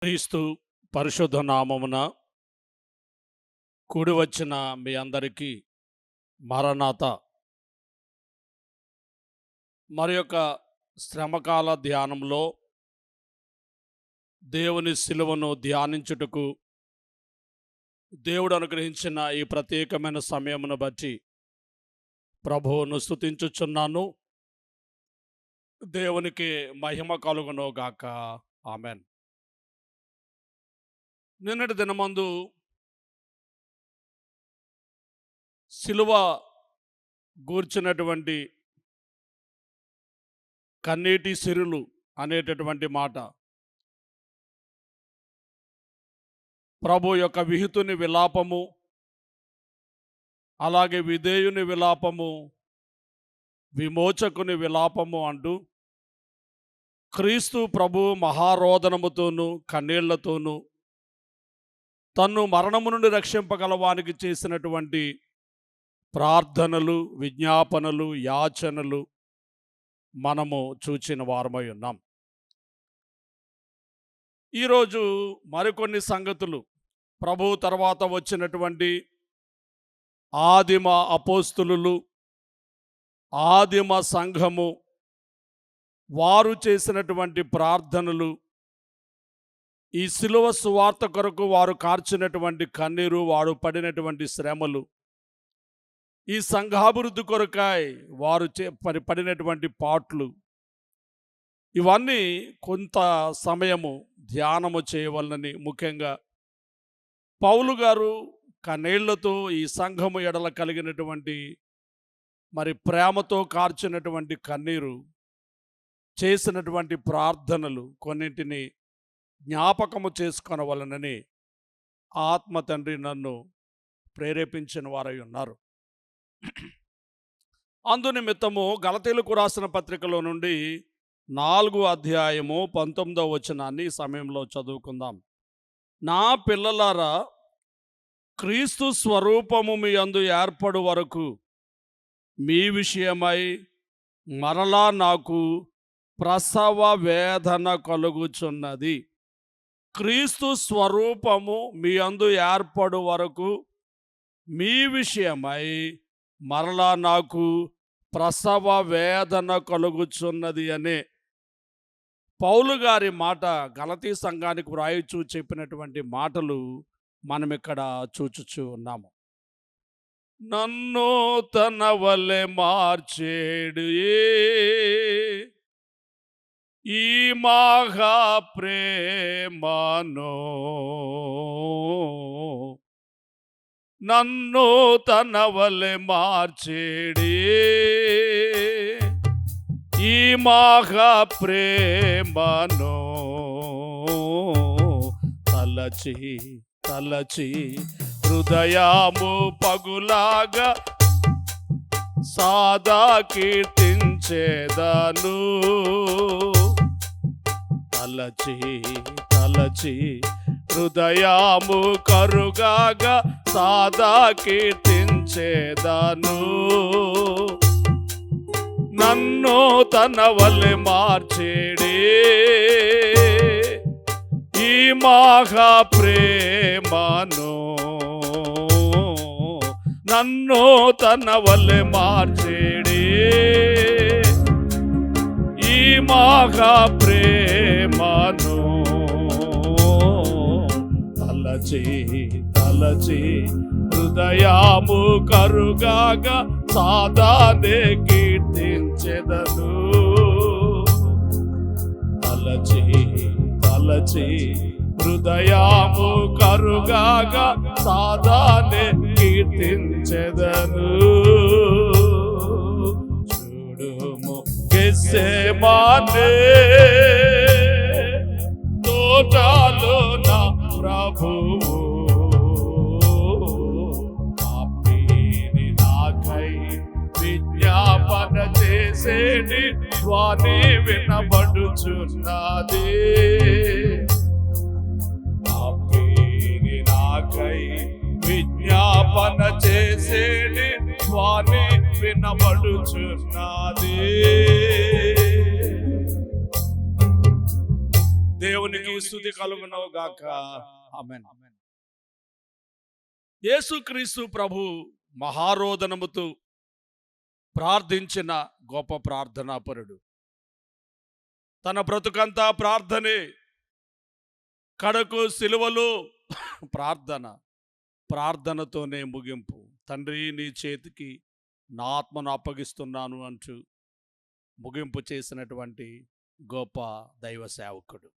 క్రీస్తు పరిశుద్ధ నామమున కూడి వచ్చిన మీ అందరికీ మరణాత మరి యొక్క శ్రమకాల ధ్యానంలో దేవుని శిలువను ధ్యానించుటకు దేవుడు అనుగ్రహించిన ఈ ప్రత్యేకమైన సమయమును బట్టి ప్రభువును స్తుతించుచున్నాను. దేవునికి మహిమ కలుగును గాక. ఆమెన్. నిన్నటి దినమందు సిలువ గూర్చినటువంటి కన్నీటి సిరులు అనేటటువంటి మాట ప్రభు యొక్క విహితుని విలాపము, అలాగే విధేయుని విలాపము, విమోచకుని విలాపము అంటూ క్రీస్తు ప్రభు మహారోదనముతోనూ కన్నీళ్లతోనూ తన్ను మరణము నుండి రక్షింపగలవానికి చేసినటువంటి ప్రార్థనలు, విజ్ఞాపనలు, యాచనలు మనము చూచిన వారమై ఉన్నాం. ఈరోజు మరికొన్ని సంగతులు ప్రభు తర్వాత వచ్చినటువంటి ఆదిమ అపోస్తులు, ఆదిమ సంఘము వారు చేసినటువంటి ప్రార్థనలు, ఈ సిలువ సువార్త కొరకు వారు కార్చినటువంటి కన్నీరు, వారు పడినటువంటి శ్రమలు, ఈ సంఘాభివృద్ధి కొరకాయ వారు పడినటువంటి పాట్లు, ఇవన్నీ కొంత సమయము ధ్యానము చేయవలనని ముఖ్యంగా పౌలు గారు కన్నీళ్లతో ఈ సంఘము ఎడల కలిగినటువంటి మరి ప్రేమతో కార్చినటువంటి కన్నీరు, చేసినటువంటి ప్రార్థనలు కొన్నింటిని జ్ఞాపకము చేసుకొనవలనని ఆత్మ తండ్రి నన్ను ప్రేరేపించిన వారై ఉన్నారు. అందునిమిత్తము గలతీలకు రాసిన పత్రికలో నుండి 4వ అధ్యాయము 19వ వచనాన్ని ఈ సమయంలో చదువుకుందాం. నా పిల్లలారా, క్రీస్తు స్వరూపము మీ యందు ఏర్పడు వరకు మీ విషయమై మరలా నాకు ప్రసవ వేదన కలుగుచున్నది. క్రీస్తు స్వరూపము మీ యందు ఏర్పడు వరకు మీ విషయమై మరలా నాకు ప్రసవ వేదన కలుగుచున్నది అనే పౌలు గారి మాట గలతీ సంఘానికి వ్రాయిచూ చెప్పినటువంటి మాటలు మనం ఇక్కడ చూచుచూ ఉన్నాము. నన్ను తన వలె మార్చేడు ఈ మహా ప్రేమను, నన్ను తన వలె మార్చేడి ఈ మహా ప్రేమను తలచి తలచి హృదయము పగులాగా సాదా కీర్తించేదను. తలచి తలచి హృదయము కరుగాగా సాదా కీర్తించేదను. నన్ను తన వలె మార్చేడే ఈ మహా ప్రేమను, నన్ను తన వలె మార్చేడే ఈ మహా ప్రేమను తలచి తలచి హృదయము కరుగాగా సాదానే కీర్తించెదను. తలచి తలచి హృదయము కరుగాగా సాదానే కీర్తించెదను. చూడుము గెత్సేమనే తోటలో నా ప్రభువు పాపిని నాకై విజ్ఞాపన చేసేటి వాణి వినబడుచున్నది. పాపిని నాకై విజ్ఞాపన చేసేటి వాణి వినబడుచున్నది. దేవుని దేవునికి స్తుతి కలుగును గాక. ఆమేన్. యేసుక్రీస్తు ప్రభు మహారోదనముతో ప్రార్థించిన గొప్ప ప్రార్థనాపరుడు. తన బ్రతుకంతా ప్రార్థనే, కడకు సిలువలో ప్రార్థనతోనే ముగింపు. తండ్రి, నీ చేతికి నా ఆత్మను అప్పగిస్తున్నాను అంటూ ముగింపు చేసినటువంటి గొప్ప దైవ సేవకుడు.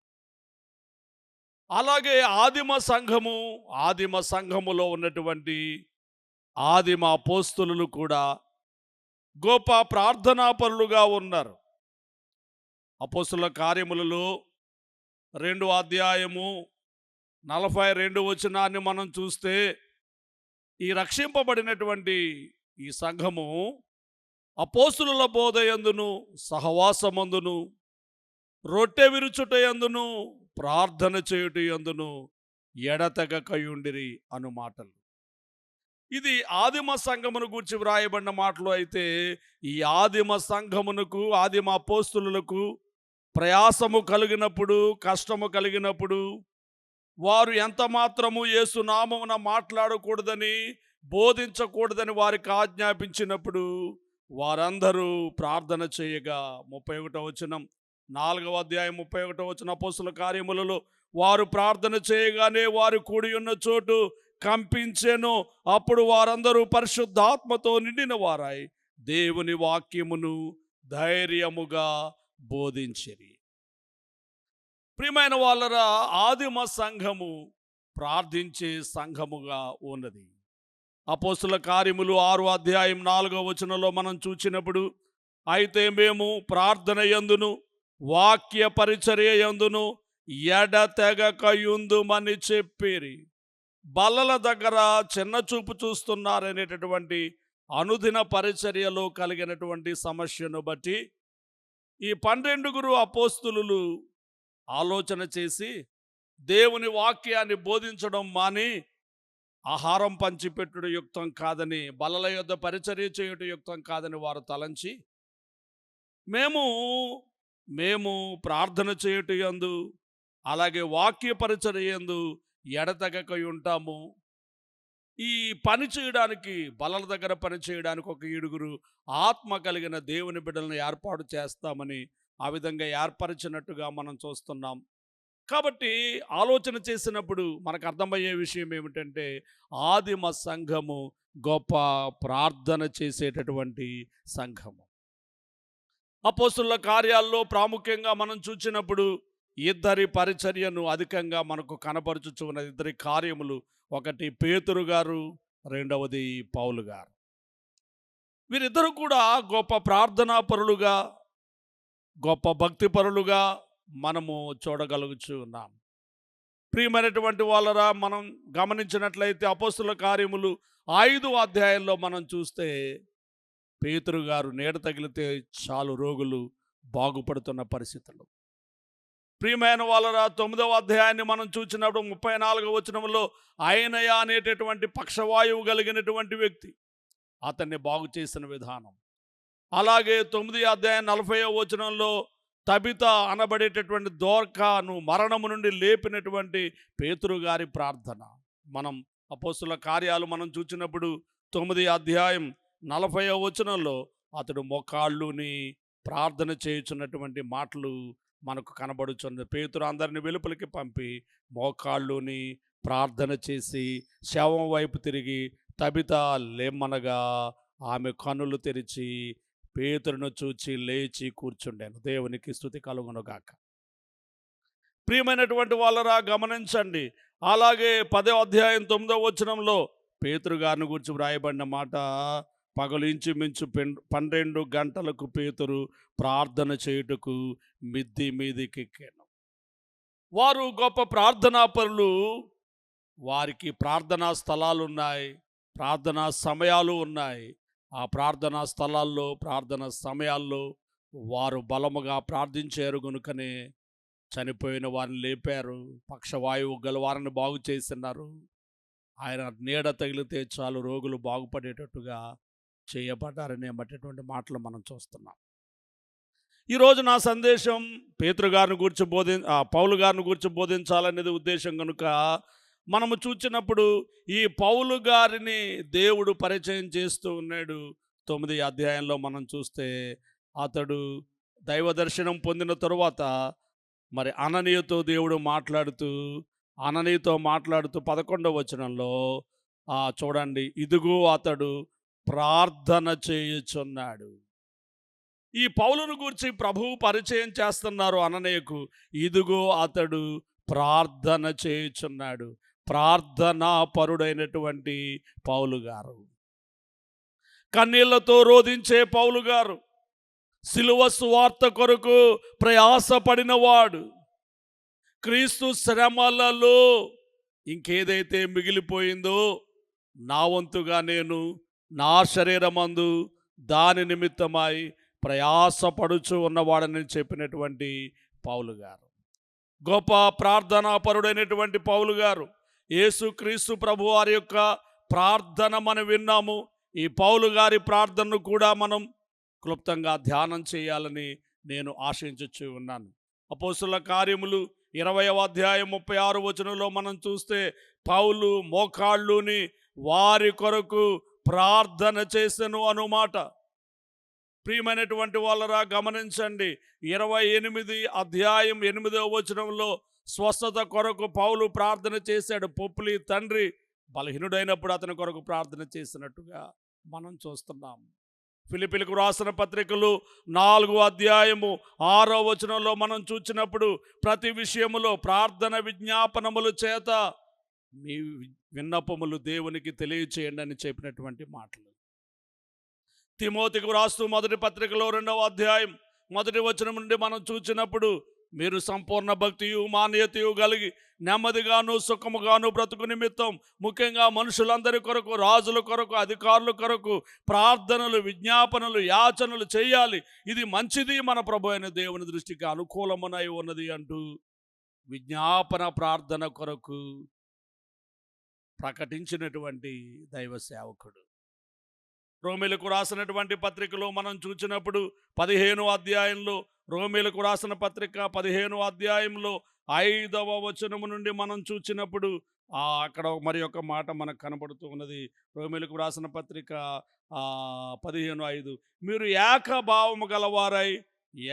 అలాగే ఆదిమ సంఘములో ఉన్నటువంటి ఆదిమ అపోస్తలులు కూడా గొప్ప ప్రార్థనాపరులుగా ఉన్నారు. అపోస్తలుల కార్యములలో 2వ అధ్యాయము 42 వచనాన్ని మనం చూస్తే, ఈ రక్షింపబడినటువంటి ఈ సంఘము అపోస్తలుల బోధయందును, సహవాసమందును, రొట్టె విరుచుటయందును, ప్రార్థన చేయుటయందును ఎడతెగకయుండిరి అను మాటలు. ఇది ఆదిమ సంఘమును గూర్చి వ్రాయబడిన మాటలు అయితే, ఈ ఆదిమ సంఘమునకు, ఆదిమ అపోస్తలులకు ప్రయాసము కలిగినప్పుడు, కష్టము కలిగినప్పుడు, వారు ఎంత మాత్రము యేసు నామమున మాట్లాడకూడదని, బోధించకూడదని వారికి ఆజ్ఞాపించినప్పుడు వారందరూ ప్రార్థన చేయగా, 31వ వచనం, 4వ అధ్యాయం 31వ వచనం, అపోస్తలుల కార్యములలో వారు ప్రార్థన చేయగానే వారు కూడి ఉన్న చోటు కంపించెను. అప్పుడు వారందరూ పరిశుద్ధాత్మతో నిండిన వారై దేవుని వాక్యమును ధైర్యముగా బోధించిరి. ప్రియమైన వాళ్ళరా, ఆదిమ సంఘము ప్రార్థించే సంఘముగా ఉన్నది. అపోస్తలుల కార్యములు 6వ అధ్యాయం 4వ వచనంలో మనం చూచినప్పుడు, అయితే మేము ప్రార్థన యందును వాక్య పరిచర్య యందును ఎడతెగకయుందుమని చెప్పిరి. బల్లల దగ్గర చిన్న చూపు చూస్తున్నారనేటటువంటి అనుదిన పరిచర్యలో కలిగినటువంటి సమస్యను బట్టి ఈ 12 అపోస్తలులు ఆలోచన చేసి దేవుని వాక్యాన్ని బోధించడం మాని ఆహారం పంచిపెట్టుడు యుక్తం కాదని, బల్లల యొద్ద పరిచర్య చేయుట యుక్తం కాదని వారు తలంచి, మేము ప్రార్థన చేయుట యందు, అలాగే వాక్య పరిచర్య యందు ఎడతెగక ఉంటాము. ఈ పని చేయడానికి, బల్లల దగ్గర పని చేయడానికి ఒక 7 ఆత్మ కలిగిన దేవుని బిడ్డలను ఏర్పాటు చేస్తామని ఆ విధంగా ఏర్పరిచినట్టుగా మనం చూస్తున్నాం. కాబట్టి ఆలోచన చేసినప్పుడు మనకు అర్థమయ్యే విషయం ఏమిటంటే, ఆదిమ సంఘము గొప్ప ప్రార్థన చేసేటటువంటి సంఘము. అపోస్తలుల కార్యాల్లో ప్రాముఖ్యంగా మనం చూచినప్పుడు ఇద్దరి పరిచర్యను అధికంగా మనకు కనపరుచుచు ఉన్న ఇద్దరి కార్యములు, ఒకటి పేతురు గారు, రెండవది పౌలు గారు. వీరిద్దరూ కూడా గొప్ప ప్రార్థనాపరులుగా, గొప్ప భక్తిపరులుగా మనము చూడగలుగుచు ఉన్నాం. ప్రియమైనటువంటి వాళ్ళరా, మనం గమనించినట్లయితే అపోస్తలుల కార్యములు 5వ అధ్యాయంలో మనం చూస్తే, పేతురు గారు నీడ తగిలితే చాలు రోగులు బాగుపడుతున్న పరిస్థితులు. ప్రియమైన వాళ్ళరా, 9వ అధ్యాయాన్ని మనం చూసినప్పుడు 34వ వచనంలో ఆయనయ అనేటటువంటి పక్షవాయువు కలిగినటువంటి వ్యక్తి, అతన్ని బాగు చేసిన విధానం. అలాగే 9వ అధ్యాయం 40వ వచనంలో తబిత అనబడేటటువంటి దోర్కాను మరణము నుండి లేపినటువంటి పేతురు గారి ప్రార్థన. మనం అపోస్తలుల కార్యాలు మనం చూసినప్పుడు 9వ అధ్యాయం 40వ వచనంలో అతడు మోకాళ్ళుని ప్రార్థన చేయుచున్నటువంటి మాటలు మనకు కనబడుచున్నది. పేతురు అందరిని వెలుపలికి పంపి మోకాళ్ళుని ప్రార్థన చేసి శవం వైపు తిరిగి తబిత లేమ్మనగా ఆమె కన్నులు తెరిచి పేతురును చూచి లేచి కూర్చుండాను. దేవునికి స్తుతి కలుగునుగాక. ప్రియమైనటువంటి వాళ్ళరా, గమనించండి. అలాగే 10వ అధ్యాయం 9వ వచనంలో పేతురు గారిని గురించి వ్రాయబడిన మాట, పగలు ఇంచుమించు 12 గంటలకు పేతురు ప్రార్థన చేయుటకు మిద్ది మీదికెక్కాను. వారు గొప్ప ప్రార్థనాపరులు. వారికి ప్రార్థనా స్థలాలు ఉన్నాయి, ప్రార్థనా సమయాలు ఉన్నాయి. ఆ ప్రార్థనా స్థలాల్లో, ప్రార్థనా సమయాల్లో వారు బలముగా ప్రార్థించారు గనుకనే చనిపోయిన వారిని లేపారు, పక్షవాయువు గల వారిని బాగు చేస్తున్నారు. ఆయన నీడ తగిలితే చాలు రోగులు బాగుపడేటట్టుగా చేయబడ్డారనే బట్టేటువంటి మాటలు మనం చూస్తున్నాం. ఈరోజు నా సందేశం పేతురు గారిని గురించి పౌలు గారిని గురించి బోధించాలనేది ఉద్దేశం కనుక మనము చూచినప్పుడు ఈ పౌలు గారిని దేవుడు పరిచయం చేస్తూ ఉన్నాడు. 9వ అధ్యాయంలో మనం చూస్తే అతడు దైవ దర్శనం పొందిన తరువాత మరి అననీయతో దేవుడు మాట్లాడుతూ 11వ వచనంలో చూడండి, ఇదిగో అతడు ప్రార్థన చేయుచున్నాడు. ఈ పౌలును గూర్చి ప్రభువు పరిచయం చేస్తున్నారు అననీయకు. ఇదిగో అతడు ప్రార్థన చేయుచున్నాడు. ప్రార్థనా పరుడైనటువంటి పౌలు గారు, కన్నీళ్లతో రోధించే పౌలు గారు, సిలువ సువార్త కొరకు ప్రయాసపడినవాడు, క్రీస్తు శ్రమలలో ఇంకేదైతే మిగిలిపోయిందో నా వంతుగా నేను నా శరీరమందు దాని నిమిత్తమై ప్రయాసపడుచు ఉన్నవాడని చెప్పినటువంటి పౌలు గారు, గొప్ప ప్రార్థనాపరుడైనటువంటి పౌలు గారు. యేసుక్రీస్తు ప్రభు వారి యొక్క ప్రార్థన మనం విన్నాము. ఈ పౌలు గారి ప్రార్థనను కూడా మనం క్లుప్తంగా ధ్యానం చేయాలని నేను ఆశించుచు ఉన్నాను. అపోస్తుల కార్యములు 20వ అధ్యాయం 36వ వచనంలో మనం చూస్తే పౌలు మోకాళ్ళుని వారి కొరకు ప్రార్థన చేసెను అనుమాట. ప్రియమైనటువంటి వాళ్ళరా గమనించండి, 28 అధ్యాయం 8వ వచనంలో స్వస్థత కొరకు పౌలు ప్రార్థన చేశాడు. పొప్లి తండ్రి బలహీనుడైనప్పుడు అతని కొరకు ప్రార్థన చేసినట్టుగా మనం చూస్తున్నాం. ఫిలిప్పీలకు రాసిన పత్రికలు 4వ అధ్యాయము 6వ వచనంలో మనం చూచినప్పుడు ప్రతి విషయములో ప్రార్థన విజ్ఞాపనముల చేత మీ విన్నపములు దేవునికి తెలియచేయండి అని చెప్పినటువంటి మాటలు. తిమోతికి రాస్తూ మొదటి పత్రికలో 2వ అధ్యాయం 1వ వచనం నుండి మనం చూచినప్పుడు మీరు సంపూర్ణ భక్తియు మాన్యతయు కలిగి నెమ్మదిగాను సుఖముగాను బ్రతుకు నిమిత్తం ముఖ్యంగా మనుషులందరి కొరకు, రాజుల కొరకు, అధికారుల కొరకు ప్రార్థనలు విజ్ఞాపనలు యాచనలు చేయాలి. ఇది మంచిది, మన ప్రభు అయిన దేవుని దృష్టికి అనుకూలమునై ఉన్నది అంటూ విజ్ఞాపన ప్రార్థన కొరకు ప్రకటించినటువంటి దైవ సేవకుడు. రోమీలకు రాసినటువంటి పత్రికలో మనం చూచినప్పుడు 15వ అధ్యాయంలో, రోమీలకు రాసిన పత్రిక 15వ అధ్యాయంలో 5వ వచనము నుండి మనం చూచినప్పుడు అక్కడ మరి ఒక మాట మనకు కనబడుతూ ఉన్నది. రోమీలకు రాసిన పత్రిక 15:5, మీరు ఏకభావము గలవారై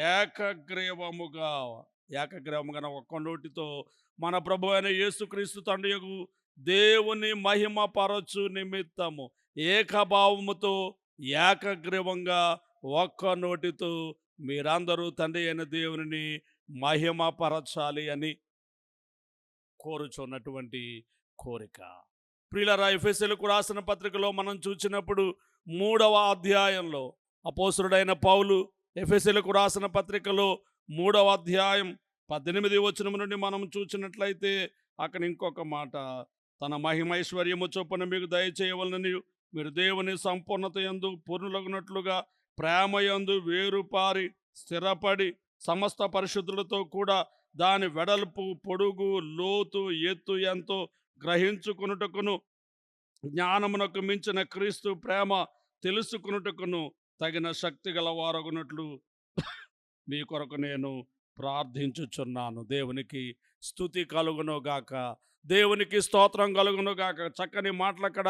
ఏకగ్రీవముగా ఒక్క నోటితో మన ప్రభు అయిన యేసుక్రీస్తు తండ్రియగు దేవుని మహిమ పరచు నిమిత్తము ఏకభావముతో ఏకగ్రీవంగా ఒక్క నోటితో మీరందరూ తండ్రి అయిన దేవుని మహిమ పరచాలి అని కోరుచున్నటువంటి కోరిక. ప్రియులారా, ఎఫెసీయులకు రాసిన పత్రికలో మనం చూసినప్పుడు 3వ అధ్యాయంలో అపోస్తలుడైన పౌలు ఎఫెసీయులకు రాసిన పత్రికలో 3వ అధ్యాయం 18వ వచనం నుండి మనం చూసినట్లయితే అక్కడ ఇంకొక మాట, తన మహిమైశ్వర్యము చొప్పున మీకు దయచేయవలనని మీరు దేవుని సంపూర్ణత యందు పూర్ణులగునట్లుగా ప్రేమయందు వేరుపారి స్థిరపడి సమస్త పరిశుద్ధులతో కూడా దాని వెడల్పు, పొడుగు, లోతు, ఎత్తు ఎంతో గ్రహించుకున్నటకును జ్ఞానమునకు మించిన క్రీస్తు ప్రేమ తెలుసుకున్నటకును తగిన శక్తి గల వారగునట్లు మీ కొరకు నేను ప్రార్థించుచున్నాను. దేవునికి స్తుతి కలుగునుగాక, దేవునికి స్తోత్రం కలుగునుగాక. చక్కని మాటలు అక్కడ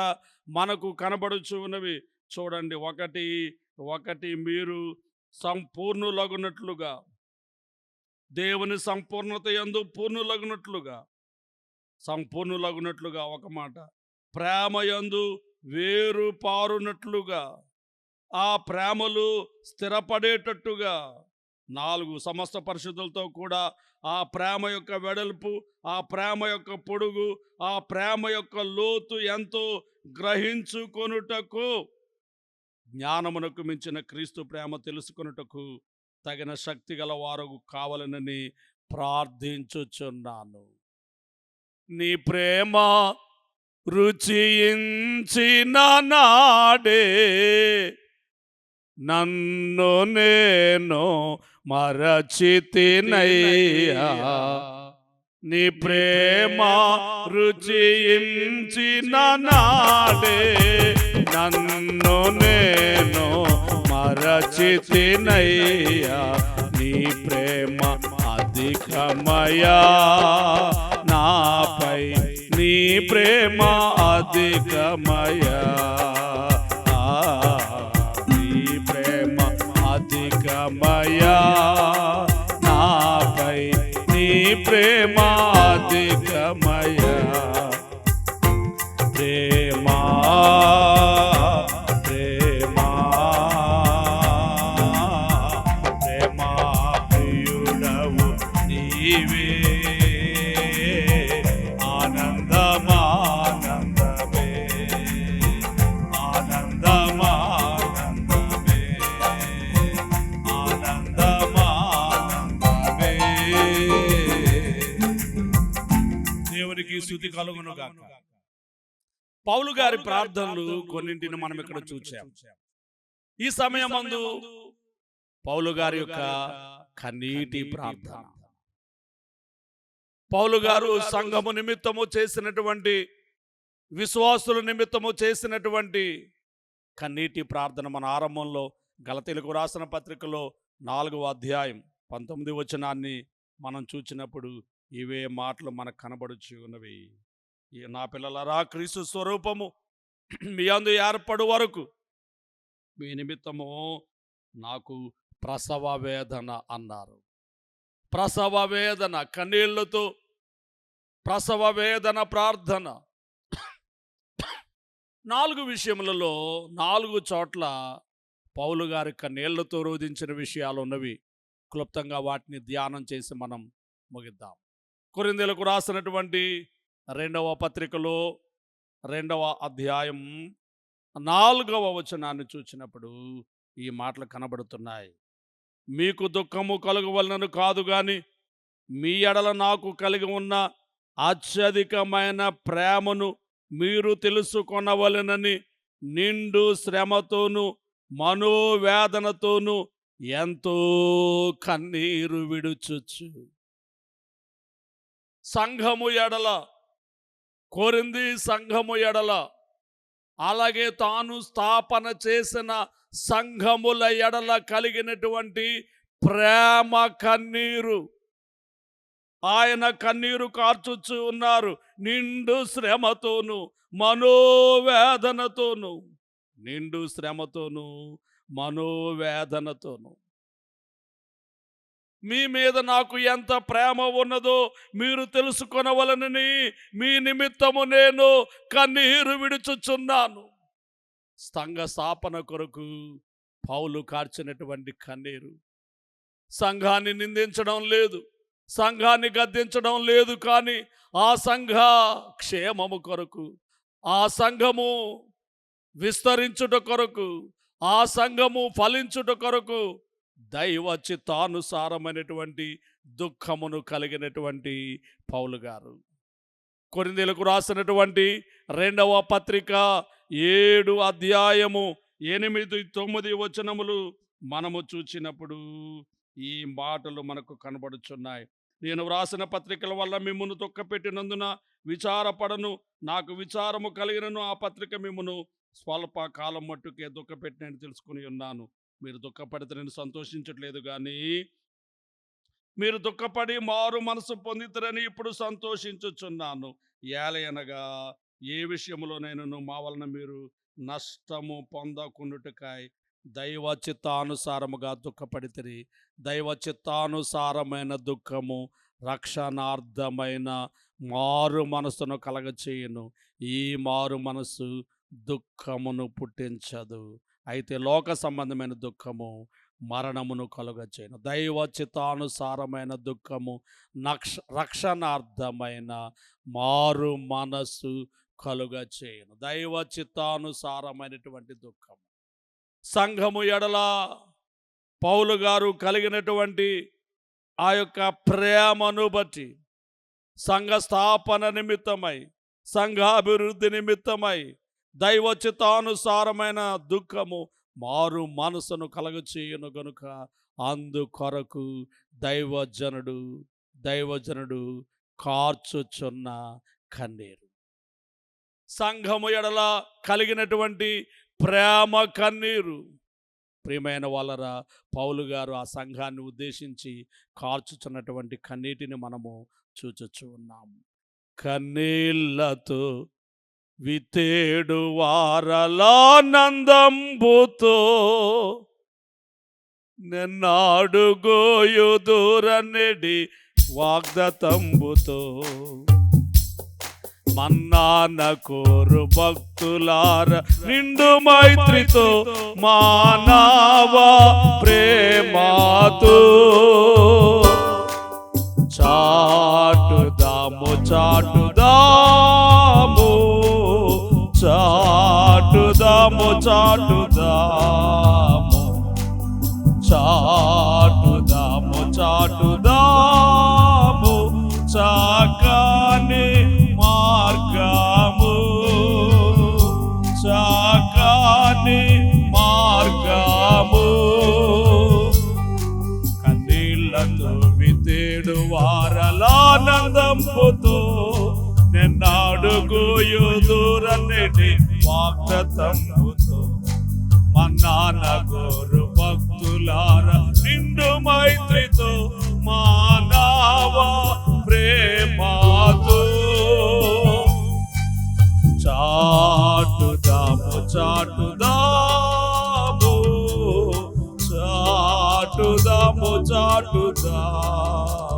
మనకు కనబడుచు ఉన్నవి. చూడండి, ఒకటి మీరు సంపూర్ణులగునట్లుగా, దేవుని సంపూర్ణత యందు సంపూర్ణులగునట్లుగా ఒక మాట, ప్రేమయందు వేరు పారునట్లుగా, ఆ ప్రేమలు స్థిరపడేటట్టుగా 4 సమస్త పరిశుద్ధులతో కూడా ఆ ప్రేమ యొక్క వెడల్పు, ఆ ప్రేమ యొక్క పొడుగు, ఆ ప్రేమ యొక్క లోతు ఎంతో గ్రహించుకొనుటకు జ్ఞానమునకు మించిన క్రీస్తు ప్రేమ తెలుసుకొనుటకు తగిన శక్తి గల వారు కావాలనని ప్రార్థించుచున్నాను. నీ ప్రేమ రుచించిన నాడే నన్ను నేను మరచితినయ్యా, నీ ప్రేమ రుచించిన నాడే నన్ను నేను మరచితినయ్యా, ప్రేమ అధికమయా, నాపై నీ ప్రేమ అధికమయా, నీ ప్రేమ అధికమయా, నాపై నీ ప్రేమ అధికమయా. ప్రేమా ప్రేమా ప్రేమా ప్రియుడవు నీవే, ఆనందమానందమే, ఆనందమానందమే, ఆనందమానందమే. దేవునికి స్తుతి కలుగును గాక. పౌలు గారి ప్రార్థనలు కొన్నింటిని మనం ఇక్కడ చూచాం. ఈ సమయమందు పౌలు గారి యొక్క కన్నీటి ప్రార్థన, పౌలు గారు సంఘము నిమిత్తము చేసినటువంటి, విశ్వాసుల నిమిత్తము చేసినటువంటి కన్నీటి ప్రార్థన మన ఆరంభంలో గలతీలకు రాసిన పత్రికలో 4వ అధ్యాయం 19వ వచనాన్ని మనం చూచినప్పుడు ఇవే మాటలు మనకు కనబడుచు ఉన్నవి. నా పిల్లలారా, క్రీస్తు స్వరూపము మీ అందు ఏర్పడు వరకు మీ నిమిత్తము నాకు ప్రసవ వేదన అన్నారు. ప్రసవ వేదన, కన్నీళ్లతో ప్రసవ వేదన ప్రార్థన. 4 విషయములలో 4 చోట్ల పౌలు గారి కన్నీళ్లతో రోధించిన విషయాలు ఉన్నవి. క్లుప్తంగా వాటిని ధ్యానం చేసి మనం ముగిద్దాం. కొరింథీయులకు రాసినటువంటి 2వ పత్రికలో 2వ అధ్యాయం 4వ వచనాన్ని చూచినప్పుడు ఈ మాటలు కనబడుతున్నాయి. మీకు దుఃఖము కలుగవలనను కాదు గాని మీ ఎడల నాకు కలిగి ఉన్న అత్యధికమైన ప్రేమను మీరు తెలుసుకొనవలెనని నిండు శ్రమతోను మనోవేదనతోను ఎంతో కన్నీరు విడుచుచు. సంఘము ఎడల, కొరింథీ సంఘము ఎడల, అలాగే తాను స్థాపన చేసిన సంఘముల ఎడల కలిగినటువంటి ప్రేమ కన్నీరు, ఆయన కన్నీరు కార్చుచు ఉన్నారు. నిండు శ్రమతోను మనోవేదనతోను, నిండు శ్రమతోను మనోవేదనతోను. మీ మీద నాకు ఎంత ప్రేమ ఉన్నదో మీరు తెలుసుకొనవలనని మీ నిమిత్తము నేను కన్నీరు విడుచుచున్నాను. సంఘ స్థాపన కొరకు పౌలు కార్చినటువంటి కన్నీరు. సంఘాన్ని నిందించడం లేదు, సంఘాన్ని గద్దించడం లేదు, కానీ ఆ సంఘ క్షేమము కొరకు, ఆ సంఘము విస్తరించుట కొరకు, ఆ సంఘము ఫలించుట కొరకు దైవ చిత్తానుసారమైనటువంటి దుఃఖమును కలిగినటువంటి పౌలు గారు. కొరింథీయులకు రాసినటువంటి 2వ పత్రిక 7 అధ్యాయము 8-9 వచనములు మనము చూచినప్పుడు ఈ మాటలు మనకు కనబడుచున్నాయి. నేను వ్రాసిన పత్రికల వల్ల మిమ్మును దుఃఖపెట్టినందున విచారపడను, నాకు విచారము కలిగినను ఆ పత్రిక మిమ్మును స్వల్ప కాలం మట్టుకే దుఃఖపెట్టినని తెలుసుకుని ఉన్నాను. మీరు దుఃఖపడితే నేను సంతోషించట్లేదు, కానీ మీరు దుఃఖపడి మారు మనసు పొందితరని ఇప్పుడు సంతోషించుచున్నాను. ఏలయనగా ఏ విషయంలోనైనా మా వలన మీరు నష్టము పొందకుండుటకై దైవ చిత్తానుసారముగా దుఃఖపడితిరి. దైవ చిత్తానుసారమైన దుఃఖము రక్షణార్థమైన మారు మనసును కలగచేయును. ఈ మారు మనసు దుఃఖమును పుట్టించదు, అయితే లోక సంబంధమైన దుఃఖము మరణమును కలుగచేయును. దైవ చిత్తానుసారమైన దుఃఖము రక్షణార్థమైన మారు మనసు కలుగచేయును. దైవ చిత్తానుసారమైనటువంటి దుఃఖము. సంఘము ఎడల పౌలు గారు కలిగినటువంటి ఆ యొక్క ప్రేమను బట్టి, సంఘ స్థాపన నిమిత్తమై, సంఘాభివృద్ధి నిమిత్తమై దైవ చిత్తానుసారమైన దుఃఖము మారు మనసును కలగచేయును గనుక అందుకొరకు దైవజనుడు కార్చుచున్న కన్నీరు. సంఘము ఎడల కలిగినటువంటి ప్రేమ కన్నీరు. ప్రియమైన వాళ్ళరా, పౌలు గారు ఆ సంఘాన్ని ఉద్దేశించి కార్చుచున్నటువంటి కన్నీటిని మనము చూచుచూ ఉన్నాము. కన్నీళ్లతో వితేడు వారలానందంబుతో నెన్నాడుగోయుదురనెడి వాగ్దతంబుతో మన్నాన కోరు భక్తులార నిండు మైత్రితో మానవ ప్రేమతో చాటుదాము చాటుదాము చాటుదాము చాటుదాము చాటుదాము చాటుదాము చాకాని మార్గము చాకాని మార్గము కన్నీళ్లతో వితేడు వారలానందంపుతో నిన్నాడుగోయుదురనెడి వాగ్దతంబుతో మన్నాన గోరు భక్తులార నిండు మైత్రితో మానవ ప్రేమతో చాటుదాము చాటుదాము చాటుదాము చాటుదాము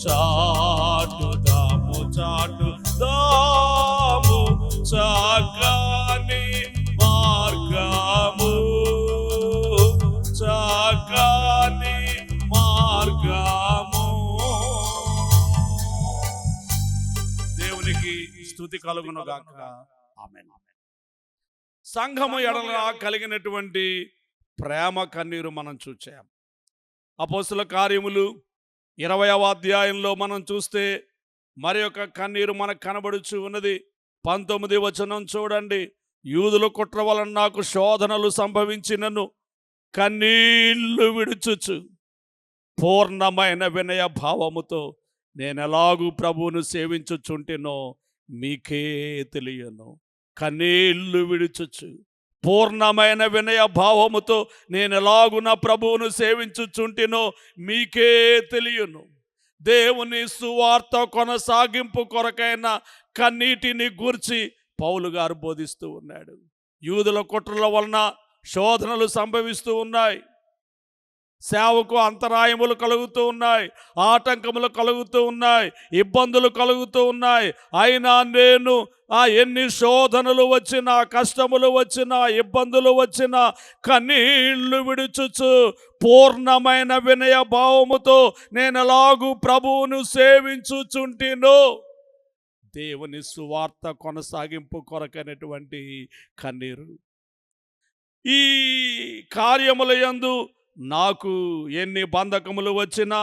చాటుదాము చాటుదాము చాకాని మార్గము చాకాని మార్గము. దేవునికి స్తుతి కలుగును గాక. ఆమేన్. సంఘము ఎడల కలిగినటువంటి ప్రేమ కన్నీరు మనం చూచాం. అపోస్తుల కార్యములు 20వ అధ్యాయంలో మనం చూస్తే మరి ఒక కన్నీరు మనకు కనబడుచు ఉన్నది. 19వ వచనం చూడండి. యూదుల కుట్ర వలన నాకు శోధనలు సంభవించినను కన్నీళ్లు విడుచుచు పూర్ణమైన వినయ భావముతో నేనెలాగూ ప్రభువును సేవించుచుంటేనో మీకే తెలియను. కన్నీళ్లు విడుచుచు పూర్ణమైన వినయ భావముతో నేనెలాగు నా ప్రభువును సేవించుచుంటేనో మీకే తెలియను. దేవుని సువార్త కొనసాగింపు కొరకైన కన్నీటిని గూర్చి పౌలు గారు బోధిస్తూ ఉన్నాడు. యూదుల కుట్రల వలన శోధనలు సంభవిస్తూ ఉన్నాయి, సేవకు అంతరాయములు కలుగుతూ ఉన్నాయి, ఆటంకములు కలుగుతూ ఉన్నాయి, ఇబ్బందులు కలుగుతూ ఉన్నాయి. అయినా నేను ఎన్ని శోధనలు వచ్చినా, కష్టములు వచ్చినా, ఇబ్బందులు వచ్చినా కన్నీళ్లు విడుచుచు పూర్ణమైన వినయ భావముతో నేను ఎలాగూ ప్రభువును సేవించుచుంటినో. దేవుని సువార్త కొనసాగింపు కొరకైనటువంటి కన్నీరు. ఈ కార్యముల యందు నాకు ఎన్ని బంధకములు వచ్చినా,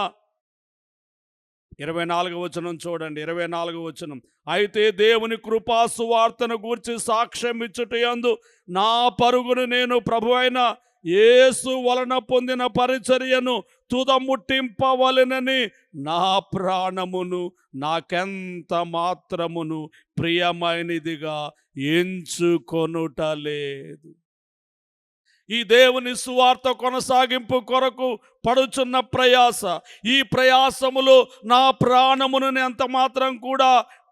24వ వచనం చూడండి. 24వ వచనం, అయితే దేవుని కృపా సువార్తను గూర్చి సాక్ష్యం ఇచ్చుట యందు నా పరుగును నేను ప్రభువైన యేసు వలన పొందిన పరిచర్యను తుదముట్టింపవలెనని నా ప్రాణమును నాకెంత మాత్రమును ప్రియమైనదిగా ఎంచుకొనుటలేదు. ఈ దేవుని సువార్త కొనసాగింపు కొరకు పడుచున్న ప్రయాస, ఈ ప్రయాసములో నా ప్రాణమును ఎంత మాత్రం కూడా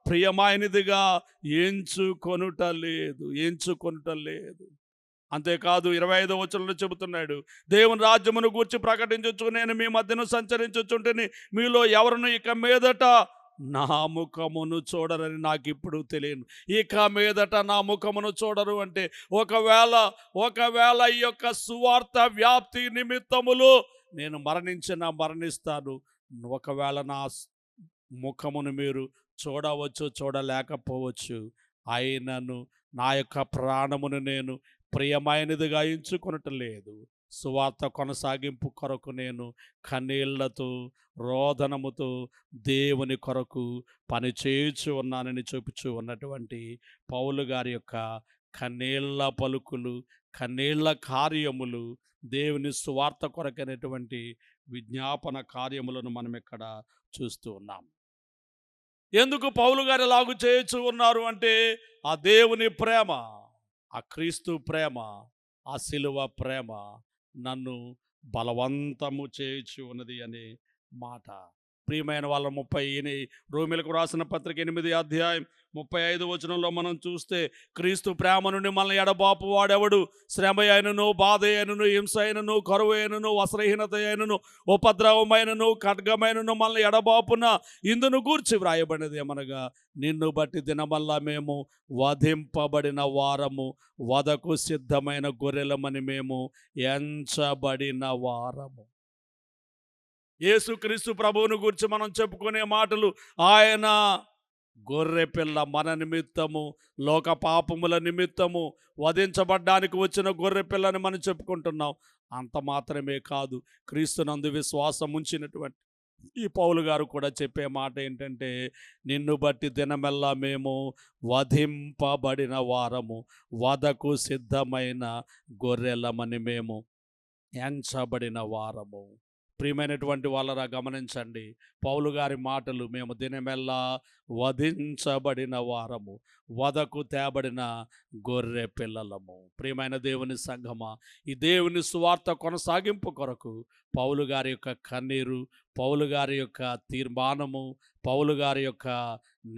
ప్రియమైనదిగా ఎంచుకొనుటలేదు. అంతేకాదు 25వ వచనంలో చెబుతున్నాడు, దేవుని రాజ్యమును గూర్చి ప్రకటించుచు నేను మీ మధ్యను సంచరించుచుంటిని, మీలో ఎవరును ఇక మీదట నా ముఖమును చూడరని నాకు ఇప్పుడు తెలియను. ఇక మీదట నా ముఖమును చూడరు అంటే ఒకవేళ ఈ యొక్క సువార్త వ్యాప్తి నిమిత్తములు నేను మరణిస్తాను. ఒకవేళ నా ముఖమును మీరు చూడవచ్చు, చూడలేకపోవచ్చు. అయినను నా యొక్క ప్రాణమును నేను ప్రియమైనదిగా ఎంచుకొనటలేదు. సువార్త కొనసాగింపు కొరకు నేను కన్నీళ్లతో, రోదనముతో దేవుని కొరకు పనిచేయచ్చు ఉన్నానని చూపుచూ ఉన్నటువంటి పౌలు గారి యొక్క కన్నీళ్ల పలుకులు, కన్నీళ్ల కార్యములు, దేవుని సువార్త కొరకైనటువంటి విజ్ఞాపన కార్యములను మనం ఇక్కడ చూస్తూ ఉన్నాం. ఎందుకు పౌలు గారు ఎలాగూ చేయొచ్చు ఉన్నారు అంటే ఆ దేవుని ప్రేమ, ఆ క్రీస్తు ప్రేమ, ఆ సిలువ ప్రేమ నన్ను బలవంతము చేయుచు ఉన్నది అనే మాట. ప్రియమైన వాళ్ళ రోమిలకు రాసిన పత్రిక 8 అధ్యాయం 35 వచనంలో మనం చూస్తే, క్రీస్తు ప్రేమ నుండి మనల్ని ఎడబాపు వాడెవడు? శ్రమ అయినను, బాధ అయినను, హింస అయినను, కరువు అయినను, వస్త్రహీనత అయినను, ఉపద్రవమైనను, ఖడ్గమైనను మనల్ని ఎడబాపున. ఇందును గూర్చి వ్రాయబడినది ఏమనగా, నిన్ను బట్టి దినమల్లా మేము వధింపబడిన వారము, వధకు సిద్ధమైన గొర్రెలమని మేము ఎంచబడిన వారము. యేసుక్రీస్తు ప్రభువును గురించి మనం చెప్పుకునే మాటలు, ఆయన గొర్రె పిల్ల మన నిమిత్తము, లోక పాపముల నిమిత్తము వధించబడ్డానికి వచ్చిన గొర్రె పిల్లని మనం చెప్పుకుంటున్నాం. అంత మాత్రమే కాదు, క్రీస్తునందు విశ్వాసం ఉంచినటువంటి ఈ పౌలు గారు కూడా చెప్పే మాట ఏంటంటే, నిన్ను బట్టి దినమెల్లా మేము వధింపబడిన వారము, వధకు సిద్ధమైన గొర్రెలమని మేము ఎంచబడిన వారము. ప్రియమైనటువంటి వాళ్ళరా గమనించండి, పౌలు గారి మాటలు, మేము దినమెల్లా వధించబడిన వారము, వధకు తేబడిన గొర్రె పిల్లలము. ప్రియమైన దేవుని సంఘమా, ఈ దేవుని సువార్త కొనసాగింపు కొరకు పౌలు గారి యొక్క కన్నీరు, పౌలు గారి యొక్క తీర్మానము, పౌలు గారి యొక్క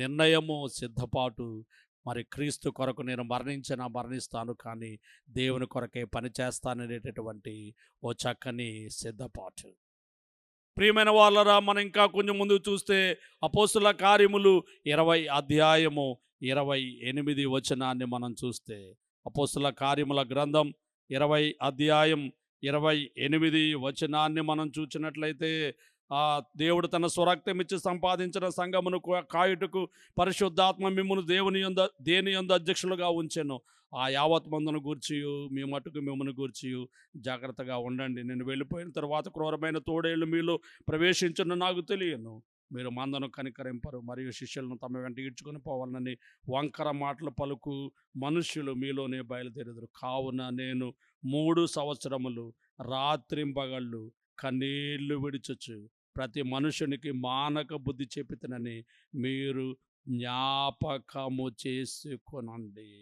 నిర్ణయము, సిద్ధపాటు, మరి క్రీస్తు కొరకు నేను మరణిస్తాను కానీ దేవుని కొరకే పని చేస్తాననేటటువంటి ఓ చక్కని సిద్ధపాటు. ప్రియమైన వాళ్ళరా, మనం ఇంకా కొంచెం ముందు చూస్తే అపోస్తుల కార్యములు 20 అధ్యాయము 28 వచనాన్ని మనం చూస్తే, అపోస్తుల కార్యముల గ్రంథం 20 అధ్యాయం 28 వచనాన్ని మనం చూసినట్లయితే, దేవుడు తన స్వరక్తమిచ్చి సంపాదించిన సంఘమును కాయుటకు పరిశుద్ధాత్మ మిమ్మును దేని యందు అధ్యక్షులుగా ఉంచెను. ఆ యావత్ మందును గూర్చియు మీ మటుకు మిమ్మల్ని గూర్చియు జాగ్రత్తగా ఉండండి. నేను వెళ్ళిపోయిన తర్వాత క్రూరమైన తోడేళ్ళు మీలో ప్రవేశించను నాకు తెలియను. మీరు మందను కనికరింపరు, మరియు శిష్యులను తమ వెంట ఈడ్చుకొని పోవాలని వంకర మాటలు పలుకు మనుష్యులు మీలోనే బయలుదేరుదురు. కావున నేను 3 సంవత్సరములు రాత్రింపగళ్ళు కన్నీళ్లు విడిచొచ్చు ప్రతి మనుషునికి మానక బుద్ధి చెప్పుతనని మీరు జ్ఞాపకము చేసుకొనండి.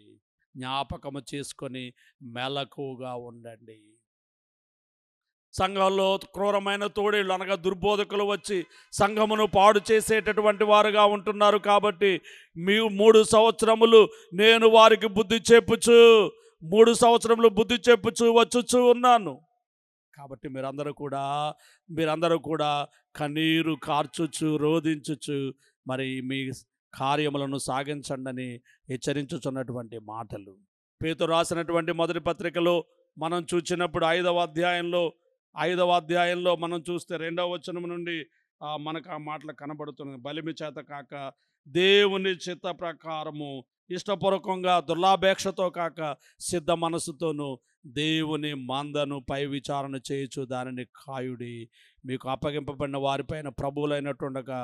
జ్ఞాపకము చేసుకొని మెలకుగా ఉండండి. సంఘంలో క్రూరమైన తోడేళ్ళు అనగా దుర్బోధకులు వచ్చి సంఘమును పాడు చేసేటటువంటి వారుగా ఉంటున్నారు. కాబట్టి 3 సంవత్సరములు నేను వారికి బుద్ధి చెప్పుచు 3 సంవత్సరములు బుద్ధి చెప్పుచు వచ్చుచు ఉన్నాను. కాబట్టి మీరందరూ కూడా కన్నీరు కార్చుచు రోధించుచు మరి మీ కార్యములను సాగించండి అని హెచ్చరించుచున్నటువంటి మాటలు. పేతురు రాసినటువంటి మొదటి పత్రికలో మనం చూసినప్పుడు 5వ అధ్యాయంలో మనం చూస్తే 2వ వచనం నుండి మనకు ఆ మాటలు కనబడుతున్నది. బలిమి చేత కాక దేవుని చిత్త ప్రకారము ఇష్టపూర్వకంగా దుర్లాపేక్షతో కాక సిద్ధ మనసుతోనూ దేవుని మందను పై విచారణ చేయొచ్చు దానిని కాయుడి. మీకు అప్పగింపబడిన వారిపైన ప్రభువులైనట్టుండగా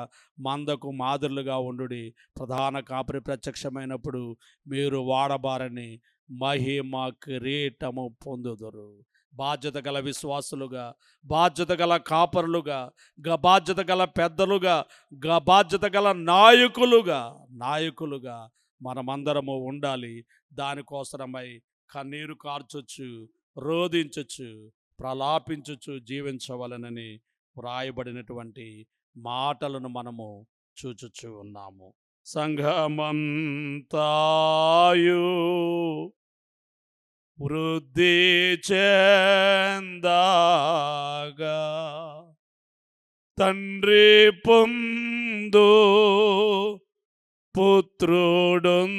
మందకు మాదిరులుగా ఉండుడి. ప్రధాన కాపరి ప్రత్యక్షమైనప్పుడు మీరు వాడబారని మహిమ కిరీటము పొందుదురు. బాధ్యత గల విశ్వాసులుగా, బాధ్యత గల కాపరులుగా, బాధ్యత గల పెద్దలుగా, బాధ్యత గల నాయకులుగా మనమందరము ఉండాలి. దానికోసమై కన్నీరు కార్చొచ్చు, రోధించొచ్చు, ప్రలాపించొచ్చు జీవించవలనని వ్రాయబడినటువంటి మాటలను మనము చూచుచూ ఉన్నాము. సంఘమంతాయు వృద్ధి చెందగా తండ్రి పొందు పుత్రుడుందు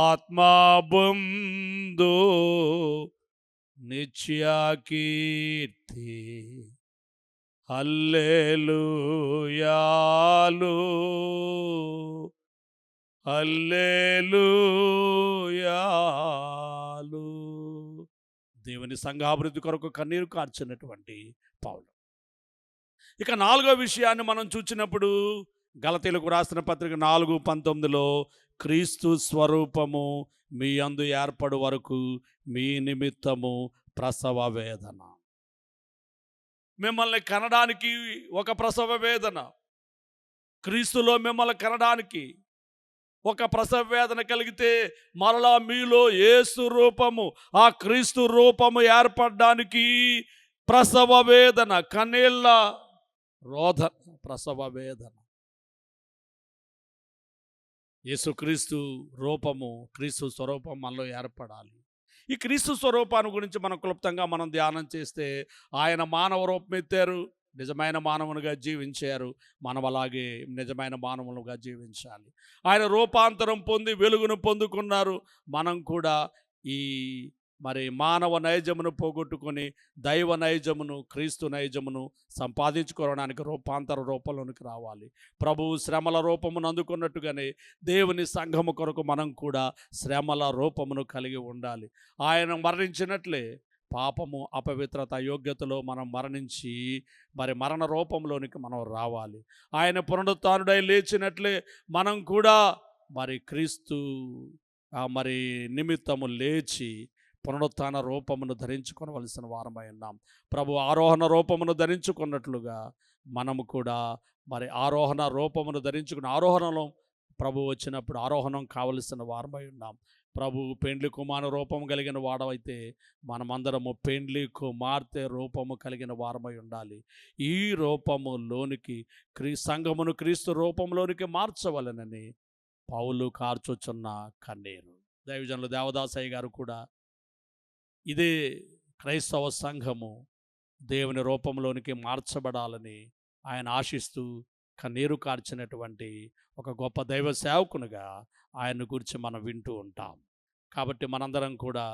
ఆత్మబంధు నిత్య కీర్తి. హల్లెలూయాలు హల్లెలూయాలు. దేవుని సంఘాభివృద్ధి కొరకు కన్నీరు కార్చినటువంటి పౌలు. ఇక 4వ విషయాన్ని మనం చూసినప్పుడు గలతీయులకు రాసిన పత్రిక 4:19లో క్రీస్తు స్వరూపము మీ యందు ఏర్పడు వరకు మీ నిమిత్తము ప్రసవ వేదన. మిమ్మల్ని కనడానికి ఒక ప్రసవ వేదన, క్రీస్తులో మిమ్మల్ని కనడానికి ఒక ప్రసవ వేదన కలిగితే మరలా మీలో యేసు రూపము, ఆ క్రీస్తు రూపము ఏర్పడడానికి ప్రసవ వేదన, కన్నీళ్ళ రోధన, ప్రసవ వేదన. యేసుక్రీస్తు రూపము, క్రీస్తు స్వరూపం మనలో ఏర్పడాలి. ఈ క్రీస్తు స్వరూపాన్ని గురించి మనం క్లుప్తంగా ధ్యానం చేస్తే, ఆయన మానవ రూపం ఎత్తారు, నిజమైన మానవునిగా జీవించారు. మనం అలాగే నిజమైన మానవులుగా జీవించాలి. ఆయన రూపాంతరం పొంది వెలుగును పొందుకున్నారు. మనం కూడా ఈ మానవ నైజమును పోగొట్టుకొని దైవ నైజమును, క్రీస్తు నైజమును సంపాదించుకోవడానికి రూపాంతర రూపంలోనికి రావాలి. ప్రభువు శ్రమల రూపమును అందుకున్నట్టుగానే దేవుని సంఘము కొరకు మనం కూడా శ్రమల రూపమును కలిగి ఉండాలి. ఆయన మరణించినట్లే పాపము, అపవిత్రత, యోగ్యతలో మనం మరణించి మరణ రూపంలోనికి మనం రావాలి. ఆయన పునరుత్థానుడై లేచినట్లే మనం కూడా క్రీస్తు నిమిత్తము లేచి పునరుత్థాన రూపమును ధరించుకొనవలసిన వారమై ఉన్నాం. ప్రభు ఆరోహణ రూపమును ధరించుకున్నట్లుగా మనము కూడా ఆరోహణ రూపమును ధరించుకున్న ఆరోహణలో ప్రభు వచ్చినప్పుడు ఆరోహణం కావలసిన వారమై ఉన్నాం. ప్రభు పెండ్లి కుమార రూపం కలిగిన వాడవైతే మనమందరము పెండ్లి కుమార్తె రూపము కలిగిన వారమై ఉండాలి. ఈ రూపములోనికి సంఘమును క్రీస్తు రూపంలోనికి మార్చవలనని పౌలు కార్చొచ్చున్న కన్నీరు. దైవజనులు దేవదాసయ్య గారు కూడా ఇదే క్రైస్తవ సంఘము దేవుని రూపంలోనికి మార్చబడాలని ఆయన ఆశిస్తూ కన్నీరు కార్చినటువంటి ఒక గొప్ప దైవ సేవకునిగా ఆయన గురించి మనం వింటూ ఉంటాం. కాబట్టి మనందరం కూడా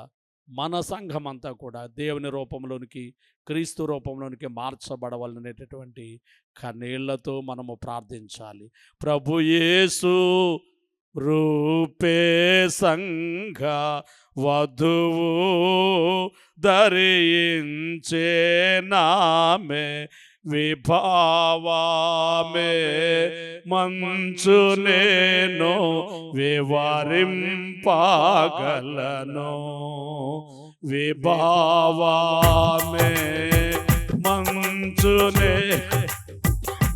మన సంఘం అంతా కూడా దేవుని రూపంలోనికి, క్రీస్తు రూపంలోనికి మార్చబడవలనేటటువంటి కన్నీళ్లతో మనము ప్రార్థించాలి. ప్రభు యేసు రూపే సంఘ వధువు ధరించే నామే విభావామే మంచు నేను వివరింపగలను. విభావామే మంచునే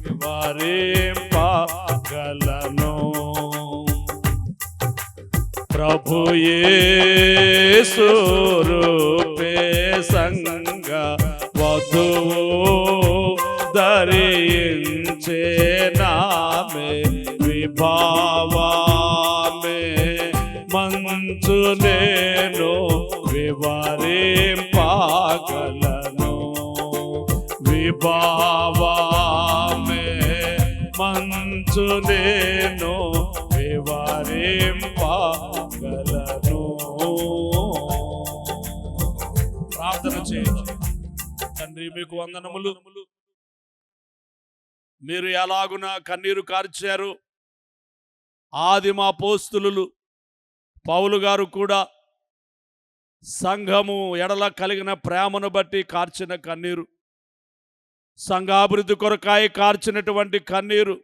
వివరింపగలను. ప్రభు యేసు రూపే సంఘ వధువు ధరించే నామే విభావామే మంచు నేను వివరింపగలను. విభావామే మంచు నేను వివరింపగలను. ప్రార్థన చేయండి. తండ్రి, మీకు వందనములు. మీరు ఎలాగున కన్నీరు కార్చారు. ఆదిమ అపోస్తలులు పౌలు గారు కూడా సంఘము ఎడల కలిగిన ప్రేమను బట్టి కార్చిన కన్నీరు, సంఘాభివృద్ధి కొరకాయి కార్చినటువంటి కన్నీరు,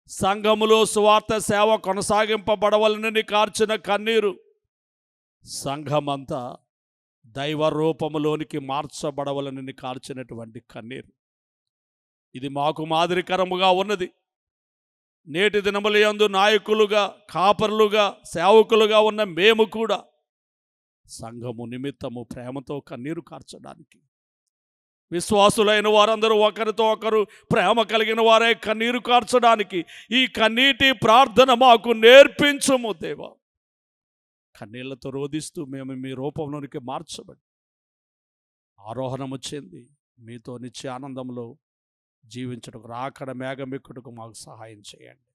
సంఘములో సువార్త సేవ కొనసాగింపబడవలనని కార్చిన కన్నీరు, సంఘమంతా దైవ రూపములోనికి మార్చబడవలనని కార్చినటువంటి కన్నీరు, ఇది మాకు మాదిరికరముగా ఉన్నది. నేటి దినముల యందు నాయకులుగా, కాపరులుగా, సేవకులుగా ఉన్న మేము కూడా సంఘము నిమిత్తము ప్రేమతో కన్నీరు కార్చడానికి, విశ్వాసులైన వారందరూ ఒకరితో ఒకరు ప్రేమ కలిగిన వారే కన్నీరు కార్చడానికి ఈ కన్నీటి ప్రార్థన మాకు నేర్పించుము దేవా. కన్నీళ్లతో రోధిస్తూ మేము మీ రూపంలోనికి మార్చబడి ఆరోహణము చెంది మీతో నిత్య ఆనందంలో జీవించటకు, రాకడ మేఘమెక్కుటకు మాకు సహాయం చేయండి.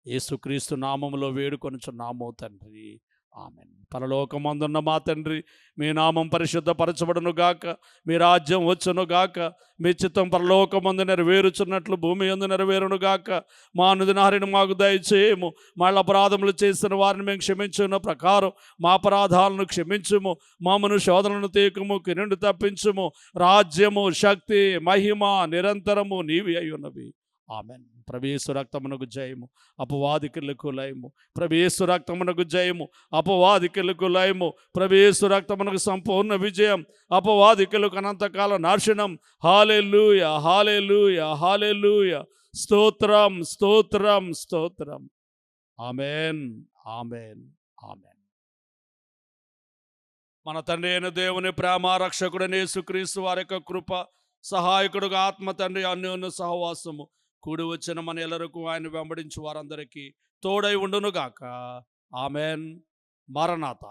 యేసుక్రీస్తు నామములో వేడుకొనుచున్నాము తండ్రి, ఆమేన్. పరలోకమందున్న మా తండ్రి, మీ నామం పరిశుద్ధపరచబడును గాక, మీ రాజ్యం వచ్చును గాక, మీ చిత్తం పరలోకమందు నెరవేరుచున్నట్లు భూమి యందు నెరవేరును గాక. మా అనుదినాహారమును మాకు దయచేయము. మా అపరాధములు చేసిన వారిని మేము క్షమించున్న ప్రకారం మా అపరాధాలను క్షమించుము. మామును శోధనను తీయకము, కిరీటము తప్పించుము. రాజ్యము, శక్తి, మహిమ నిరంతరము నీవి అయి ఉన్నవి. ఆమేన్. ప్రభు యేసు రక్తమునకు జయము, అపవాదికులకు లయము. ప్రభు యేసు రక్తమునకు జయము, అపవాదికులకు లయము. ప్రభు యేసు రక్తమునకు సంపూర్ణ విజయం, అపవాదికులకు అనంతకాల నాశనం. హల్లెలూయా, హల్లెలూయా, హల్లెలూయా. స్తోత్రం, స్తోత్రం, స్తోత్రం. ఆమెన్. ఆమెన్. ఆమెన్. మన తండ్రి అయిన దేవుని ప్రేమ, రక్షకుడైన యేసుక్రీస్తు వారి యొక్క కృప, సహాయకుడుగా ఆత్మ తండ్రి అన్యోన్య సహవాసము కూడి వచ్చిన మన ఎల్లరకు ఆయన వెంబడించి వారందరికీ తోడై ఉండునుగాక. ఆమెన్. మరణాత.